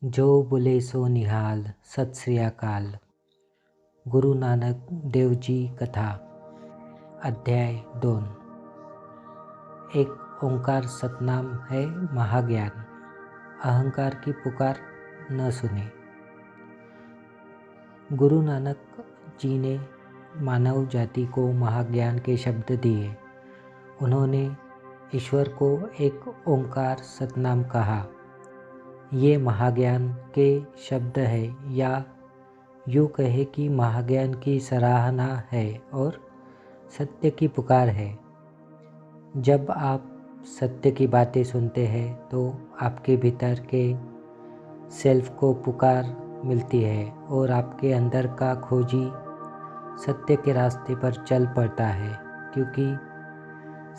जो बोले सो निहाल। सत श्री अकाल। गुरु नानक देव जी कथा अध्याय 2। एक ओंकार सतनाम है महाज्ञान। अहंकार की पुकार न सुने। गुरु नानक जी ने मानव जाति को महाज्ञान के शब्द दिए। उन्होंने ईश्वर को एक ओंकार सतनाम कहा। ये महाज्ञान के शब्द है, या यूँ कहे कि महाज्ञान की सराहना है और सत्य की पुकार है। जब आप सत्य की बातें सुनते हैं तो आपके भीतर के सेल्फ को पुकार मिलती है और आपके अंदर का खोजी सत्य के रास्ते पर चल पड़ता है, क्योंकि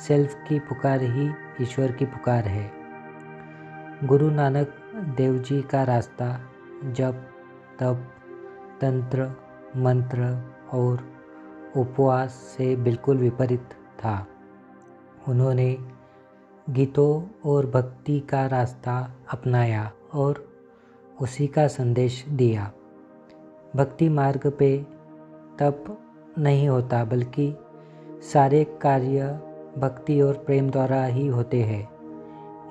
सेल्फ की पुकार ही ईश्वर की पुकार है। गुरु नानक देव जी का रास्ता जप, तप, तंत्र, मंत्र और उपवास से बिल्कुल विपरीत था। उन्होंने गीतों और भक्ति का रास्ता अपनाया और उसी का संदेश दिया। भक्ति मार्ग पे तप नहीं होता, बल्कि सारे कार्य भक्ति और प्रेम द्वारा ही होते हैं।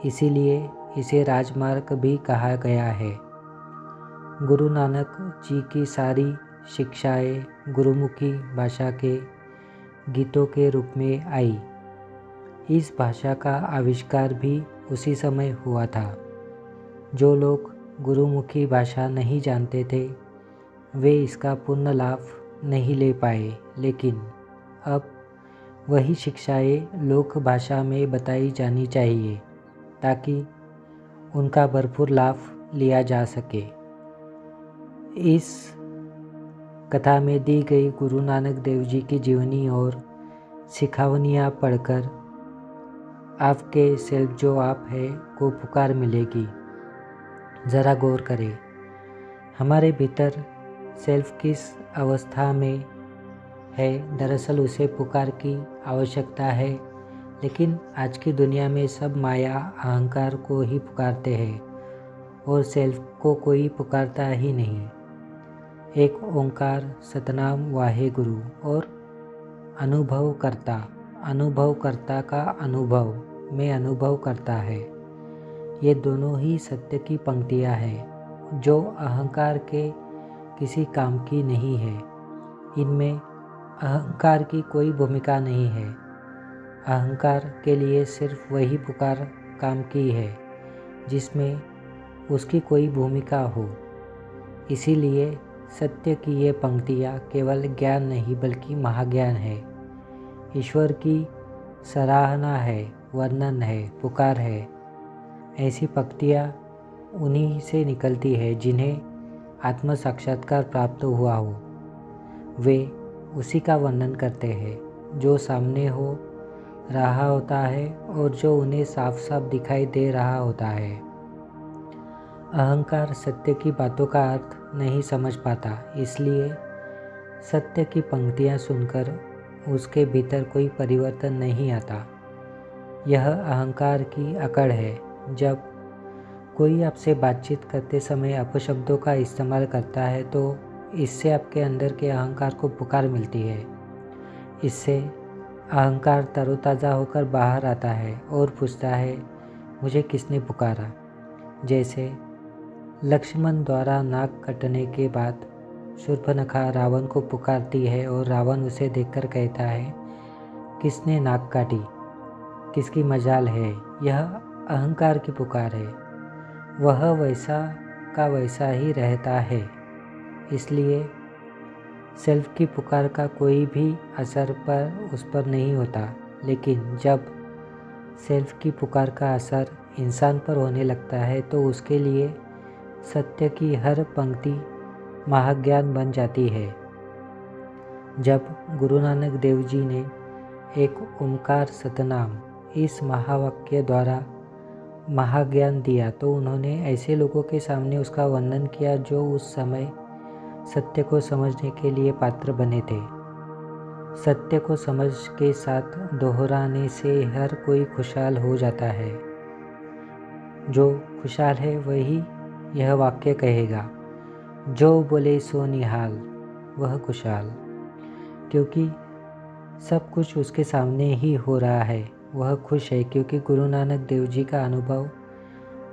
इसीलिए इसे राजमार्ग भी कहा गया है। गुरु नानक जी की सारी शिक्षाएं गुरुमुखी भाषा के गीतों के रूप में आई। इस भाषा का आविष्कार भी उसी समय हुआ था। जो लोग गुरुमुखी भाषा नहीं जानते थे, वे इसका पूर्ण लाभ नहीं ले पाए, लेकिन अब वही शिक्षाएं लोक भाषा में बताई जानी चाहिए ताकि उनका भरपूर लाभ लिया जा सके। इस कथा में दी गई गुरु नानक देव जी की जीवनी और सिखावनियाँ पढ़कर आपके सेल्फ जो आप है को पुकार मिलेगी। ज़रा गौर करें, हमारे भीतर सेल्फ किस अवस्था में है। दरअसल उसे पुकार की आवश्यकता है, लेकिन आज की दुनिया में सब माया अहंकार को ही पुकारते हैं और सेल्फ को कोई पुकारता ही नहीं। एक ओंकार सतनाम वाहे गुरु और अनुभवकर्ता का अनुभव में अनुभव करता है। ये दोनों ही सत्य की पंक्तियाँ हैं जो अहंकार के किसी काम की नहीं है। इनमें अहंकार की कोई भूमिका नहीं है। अहंकार के लिए सिर्फ वही पुकार काम की है जिसमें उसकी कोई भूमिका हो। इसीलिए सत्य की ये पंक्तियाँ केवल ज्ञान नहीं बल्कि महाज्ञान है, ईश्वर की सराहना है, वर्णन है, पुकार है। ऐसी पंक्तियाँ उन्हीं से निकलती है जिन्हें आत्म साक्षात्कार प्राप्त हुआ हो। वे उसी का वर्णन करते हैं जो सामने हो रहा होता है और जो उन्हें साफ साफ दिखाई दे रहा होता है। अहंकार सत्य की बातों का अर्थ नहीं समझ पाता, इसलिए सत्य की पंक्तियाँ सुनकर उसके भीतर कोई परिवर्तन नहीं आता। यह अहंकार की अकड़ है। जब कोई आपसे बातचीत करते समय अपशब्दों का इस्तेमाल करता है तो इससे आपके अंदर के अहंकार को पुकार मिलती है। इससे अहंकार तरोताज़ा होकर बाहर आता है और पूछता है, मुझे किसने पुकारा। जैसे लक्ष्मण द्वारा नाक कटने के बाद शूर्पणखा रावण को पुकारती है और रावण उसे देखकर कहता है, किसने नाक काटी, किसकी मजाल है। यह अहंकार की पुकार है। वह वैसा का वैसा ही रहता है। इसलिए सेल्फ की पुकार का कोई भी असर पर उस पर नहीं होता। लेकिन जब सेल्फ की पुकार का असर इंसान पर होने लगता है तो उसके लिए सत्य की हर पंक्ति महाज्ञान बन जाती है। जब गुरु नानक देव जी ने एक ओंकार सतनाम इस महावाक्य द्वारा महाज्ञान दिया तो उन्होंने ऐसे लोगों के सामने उसका वर्णन किया जो उस समय सत्य को समझने के लिए पात्र बने थे। सत्य को समझ के साथ दोहराने से हर कोई खुशहाल हो जाता है। जो खुशहाल है वही यह वाक्य कहेगा, जो बोले सो निहाल वह खुशहाल। क्योंकि सब कुछ उसके सामने ही हो रहा है, वह खुश है, क्योंकि गुरु नानक देव जी का अनुभव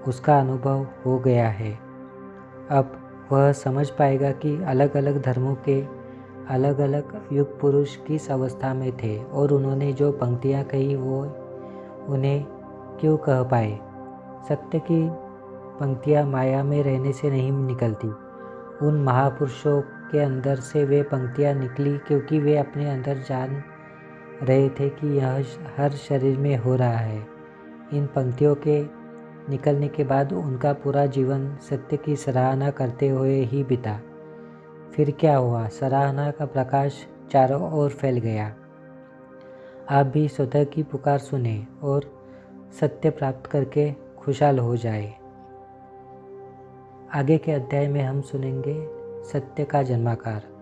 उसका अनुभव हो गया है। अब वह समझ पाएगा कि अलग अलग धर्मों के अलग अलग युग पुरुष किस अवस्था में थे और उन्होंने जो पंक्तियाँ कही वो उन्हें क्यों कह पाए। सत्य की पंक्तियाँ माया में रहने से नहीं निकलती। उन महापुरुषों के अंदर से वे पंक्तियाँ निकली क्योंकि वे अपने अंदर जान रहे थे कि यह हर शरीर में हो रहा है। इन पंक्तियों के निकलने के बाद उनका पूरा जीवन सत्य की सराहना करते हुए ही बीता। फिर क्या हुआ? सराहना का प्रकाश चारों ओर फैल गया। आप भी स्वतः की पुकार सुने और सत्य प्राप्त करके खुशहाल हो जाए। आगे के अध्याय में हम सुनेंगे सत्य का जन्माकार।